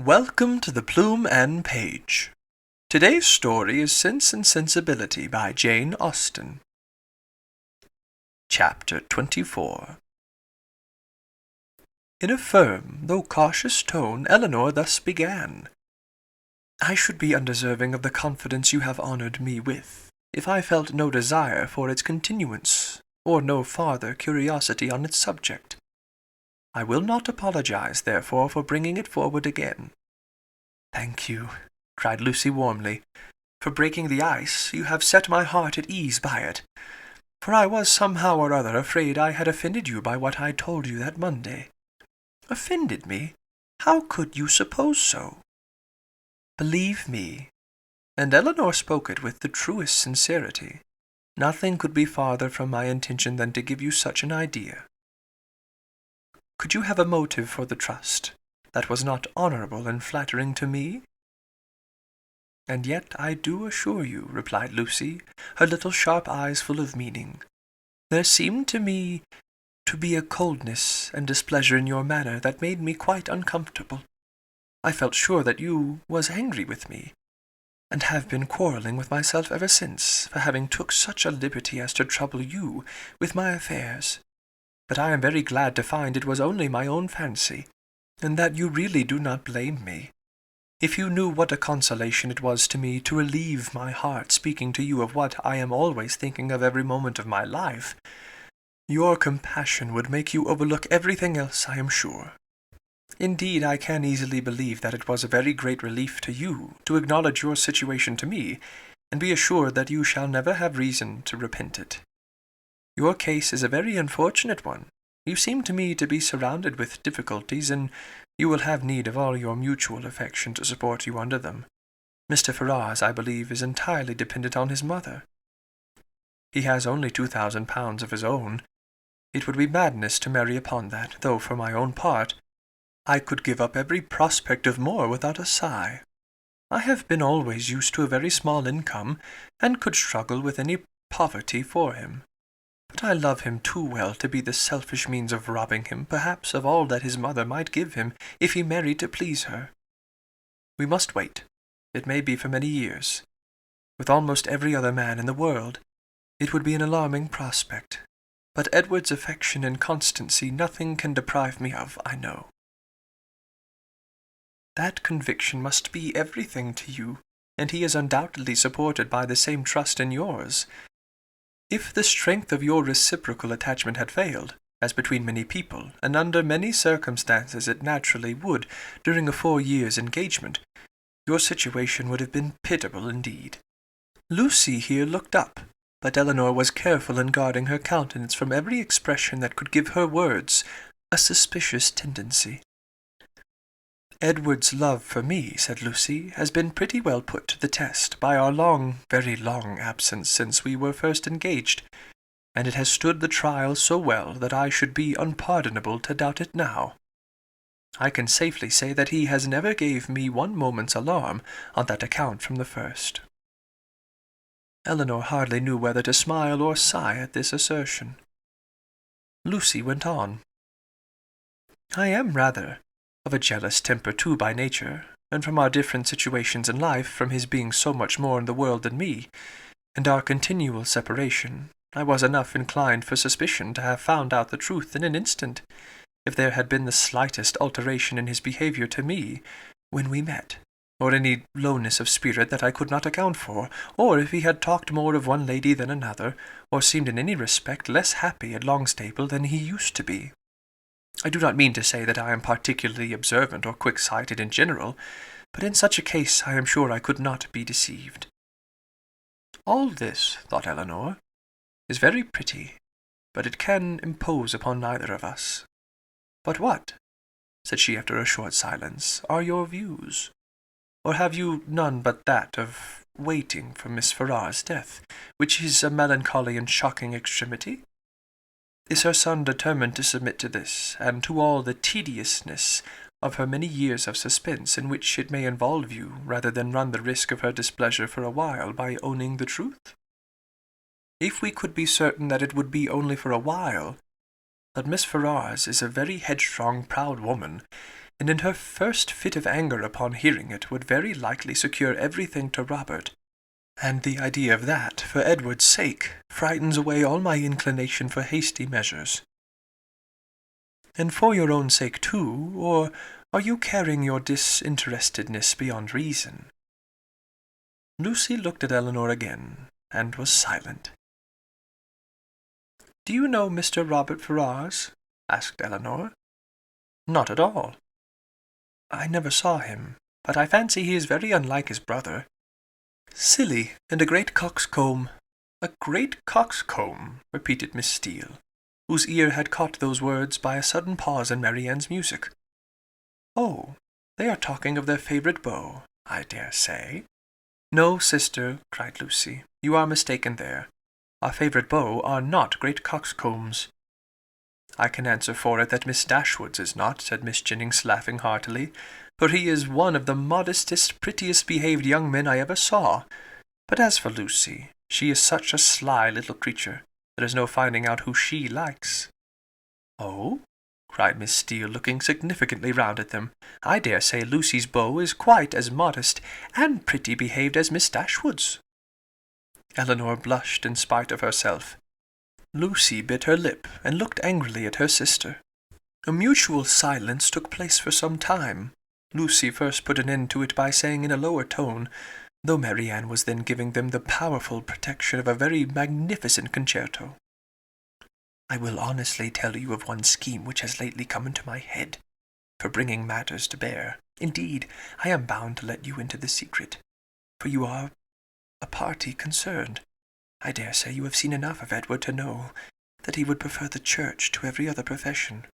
Welcome to the Plume and Page. Today's story is Sense and Sensibility by Jane Austen. Chapter 24. In a firm, though cautious tone, Elinor thus began. I should be undeserving of the confidence you have honoured me with, if I felt no desire for its continuance, or no farther curiosity on its subject. I will not apologize, therefore, for bringing it forward again. Thank you, cried Lucy warmly, for breaking the ice. You have set my heart at ease by it, for I was somehow or other afraid I had offended you by what I told you that Monday. Offended me? How could you suppose so? Believe me, and Elinor spoke it with the truest sincerity, nothing could be farther from my intention than to give you such an idea. Could you have a motive for the trust that was not honourable and flattering to me? And yet I do assure you, replied Lucy, her little sharp eyes full of meaning, there seemed to me to be a coldness and displeasure in your manner that made me quite uncomfortable. I felt sure that you was angry with me, and have been quarrelling with myself ever since, for having took such a liberty as to trouble you with my affairs. But I am very glad to find it was only my own fancy, and that you really do not blame me. If you knew what a consolation it was to me to relieve my heart speaking to you of what I am always thinking of every moment of my life, your compassion would make you overlook everything else, I am sure. Indeed, I can easily believe that it was a very great relief to you to acknowledge your situation to me, and be assured that you shall never have reason to repent it. Your case is a very unfortunate one. You seem to me to be surrounded with difficulties, and you will have need of all your mutual affection to support you under them. Mr. Ferrars, I believe, is entirely dependent on his mother. He has only £2,000 of his own. It would be madness to marry upon that, though for my own part, I could give up every prospect of more without a sigh. I have been always used to a very small income, and could struggle with any poverty for him. But I love him too well to be the selfish means of robbing him, perhaps, of all that his mother might give him, if he married to please her. We must wait. It may be for many years. With almost every other man in the world, it would be an alarming prospect. But Edward's affection and constancy nothing can deprive me of, I know. That conviction must be everything to you, and he is undoubtedly supported by the same trust in yours. If the strength of your reciprocal attachment had failed, as between many people, and under many circumstances it naturally would during a 4 years' engagement, your situation would have been pitiable indeed. Lucy here looked up, but Elinor was careful in guarding her countenance from every expression that could give her words a suspicious tendency. Edward's love for me, said Lucy, has been pretty well put to the test by our long, very long absence since we were first engaged, and it has stood the trial so well that I should be unpardonable to doubt it now. I can safely say that he has never gave me one moment's alarm on that account from the first. Elinor hardly knew whether to smile or sigh at this assertion. Lucy went on. I am rather of a jealous temper too by nature, and from our different situations in life, from his being so much more in the world than me, and our continual separation, I was enough inclined for suspicion to have found out the truth in an instant, if there had been the slightest alteration in his behaviour to me when we met, or any lowness of spirit that I could not account for, or if he had talked more of one lady than another, or seemed in any respect less happy at Longstaple than he used to be. I do not mean to say that I am particularly observant or quick-sighted in general, but in such a case I am sure I could not be deceived. All this, thought Elinor, is very pretty, but it can impose upon neither of us. But what, said she after a short silence, are your views? Or have you none but that of waiting for Miss Ferrars's death, which is a melancholy and shocking extremity? Is her son determined to submit to this, and to all the tediousness of her many years of suspense in which it may involve you, rather than run the risk of her displeasure for a while by owning the truth? If we could be certain that it would be only for a while, but Miss Ferrars is a very headstrong, proud woman, and in her first fit of anger upon hearing it would very likely secure everything to Robert, and the idea of that, for Edward's sake, frightens away all my inclination for hasty measures. And for your own sake too, or are you carrying your disinterestedness beyond reason?" Lucy looked at Elinor again, and was silent. "Do you know Mr. Robert Ferrars?" asked Elinor. "Not at all." "I never saw him, but I fancy he is very unlike his brother. Silly, and a great coxcomb." "A great coxcomb," repeated Miss Steele, whose ear had caught those words by a sudden pause in Marianne's music. "Oh, they are talking of their favourite beau, I dare say." "No, sister," cried Lucy, "you are mistaken there. Our favourite beaux are not great coxcombs." "I can answer for it that Miss Dashwood's is not," said Miss Jennings, laughing heartily, "for he is one of the modestest, prettiest behaved young men I ever saw. But as for Lucy, she is such a sly little creature, there is no finding out who she likes." "Oh?" cried Miss Steele, looking significantly round at them. "I dare say Lucy's beau is quite as modest and pretty behaved as Miss Dashwood's." Elinor blushed in spite of herself. Lucy bit her lip and looked angrily at her sister. A mutual silence took place for some time. Lucy first put an end to it by saying in a lower tone, though Marianne was then giving them the powerful protection of a very magnificent concerto, "I will honestly tell you of one scheme which has lately come into my head, for bringing matters to bear. Indeed, I am bound to let you into the secret, for you are a party concerned. I dare say you have seen enough of Edward to know that he would prefer the church to every other profession.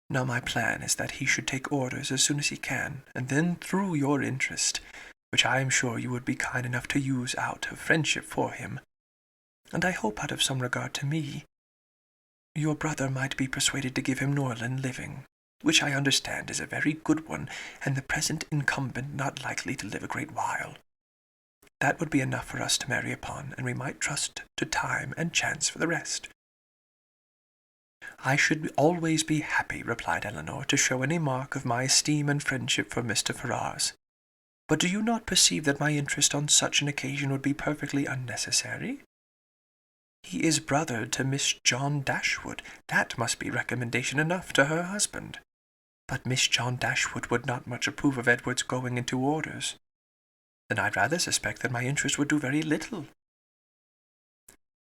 Now my plan is that he should take orders as soon as he can, and then through your interest, which I am sure you would be kind enough to use out of friendship for him, and I hope out of some regard to me, your brother might be persuaded to give him Norland living, which I understand is a very good one, and the present incumbent not likely to live a great while. That would be enough for us to marry upon, and we might trust to time and chance for the rest." "I should always be happy," replied Elinor, "to show any mark of my esteem and friendship for Mr. Ferrars. But do you not perceive that my interest on such an occasion would be perfectly unnecessary? He is brother to Miss John Dashwood. That must be recommendation enough to her husband. But Miss John Dashwood would not much approve of Edward's going into orders. Then I'd rather suspect that my interest would do very little."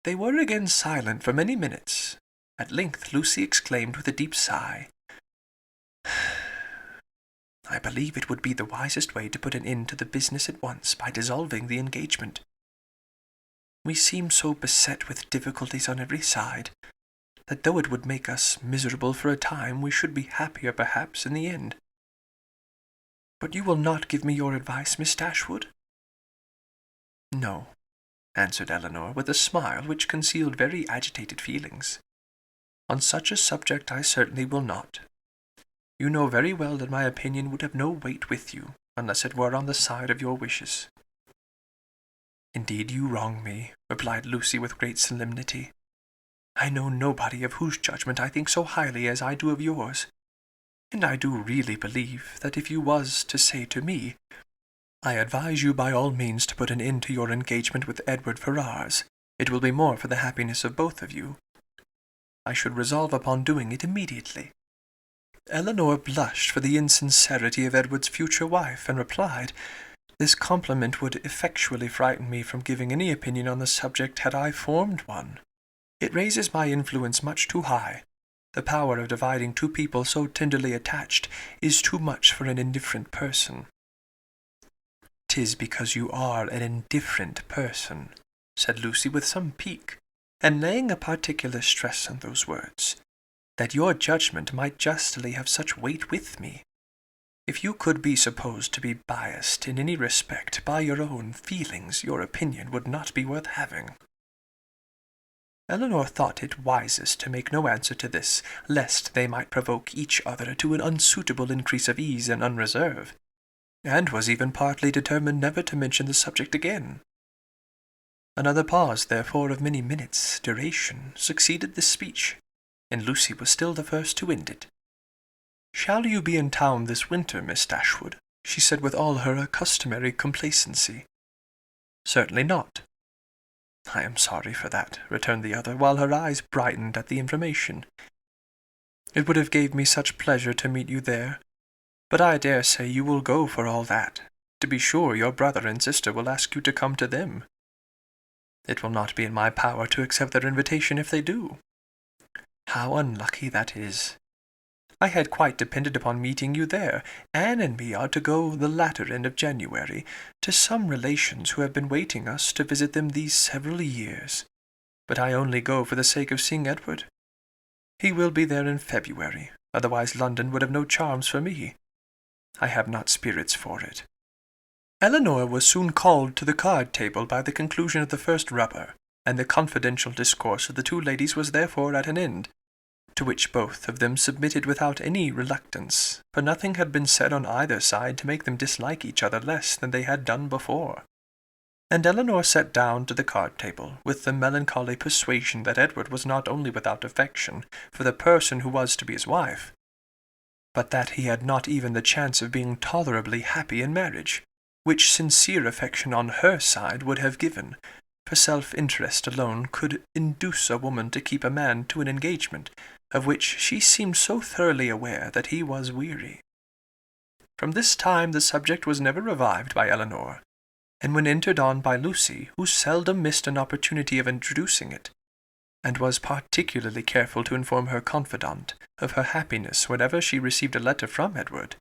They were again silent for many minutes. At length Lucy exclaimed with a deep sigh, "I believe it would be the wisest way to put an end to the business at once by dissolving the engagement. We seem so beset with difficulties on every side, that though it would make us miserable for a time, we should be happier perhaps in the end. But you will not give me your advice, Miss Dashwood?" "No," answered Elinor, with a smile which concealed very agitated feelings. "On such a subject I certainly will not. You know very well that my opinion would have no weight with you, unless it were on the side of your wishes." "Indeed you wrong me," replied Lucy with great solemnity. "I know nobody of whose judgment I think so highly as I do of yours, and I do really believe that if you was to say to me, 'I advise you by all means to put an end to your engagement with Edward Ferrars, it will be more for the happiness of both of you,' I should resolve upon doing it immediately." Elinor blushed for the insincerity of Edward's future wife, and replied, "This compliment would effectually frighten me from giving any opinion on the subject had I formed one. It raises my influence much too high. The power of dividing two people so tenderly attached is too much for an indifferent person." "'Tis because you are an indifferent person," said Lucy with some pique, and laying a particular stress on those words, "that your judgment might justly have such weight with me. If you could be supposed to be biased in any respect by your own feelings, your opinion would not be worth having." Elinor thought it wisest to make no answer to this, lest they might provoke each other to an unsuitable increase of ease and unreserve, and was even partly determined never to mention the subject again. Another pause, therefore, of many minutes' duration succeeded this speech, and Lucy was still the first to end it. "Shall you be in town this winter, Miss Dashwood?" she said with all her customary complacency. "Certainly not." "I am sorry for that," returned the other, while her eyes brightened at the information. "It would have gave me such pleasure to meet you there, but I dare say you will go for all that. To be sure, your brother and sister will ask you to come to them." "It will not be in my power to accept their invitation if they do." "How unlucky that is! I had quite depended upon meeting you there. Anne and me are to go the latter end of January to some relations who have been waiting us to visit them these several years. But I only go for the sake of seeing Edward. He will be there in February, otherwise London would have no charms for me. I have not spirits for it." Elinor was soon called to the card-table by the conclusion of the first rubber, and the confidential discourse of the two ladies was therefore at an end, to which both of them submitted without any reluctance, for nothing had been said on either side to make them dislike each other less than they had done before. And Elinor sat down to the card-table, with the melancholy persuasion that Edward was not only without affection for the person who was to be his wife, but that he had not even the chance of being tolerably happy in marriage, which sincere affection on her side would have given, for self-interest alone could induce a woman to keep a man to an engagement of which she seemed so thoroughly aware that he was weary. From this time the subject was never revived by Elinor, and when entered on by Lucy, who seldom missed an opportunity of introducing it, and was particularly careful to inform her confidant of her happiness whenever she received a letter from Edward,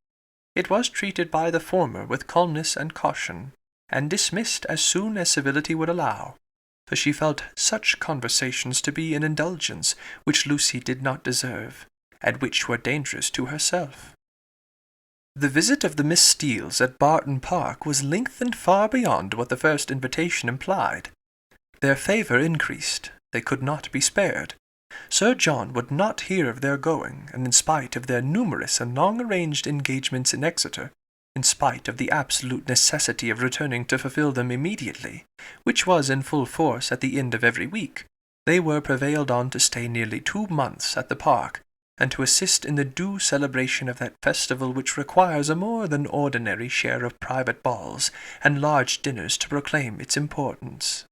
it was treated by the former with calmness and caution, and dismissed as soon as civility would allow, for she felt such conversations to be an indulgence which Lucy did not deserve, and which were dangerous to herself. The visit of the Miss Steeles at Barton Park was lengthened far beyond what the first invitation implied. Their favour increased. They could not be spared. Sir John would not hear of their going, and in spite of their numerous and long-arranged engagements in Exeter, in spite of the absolute necessity of returning to fulfil them immediately, which was in full force at the end of every week, they were prevailed on to stay nearly 2 months at the park, and to assist in the due celebration of that festival which requires a more than ordinary share of private balls and large dinners to proclaim its importance.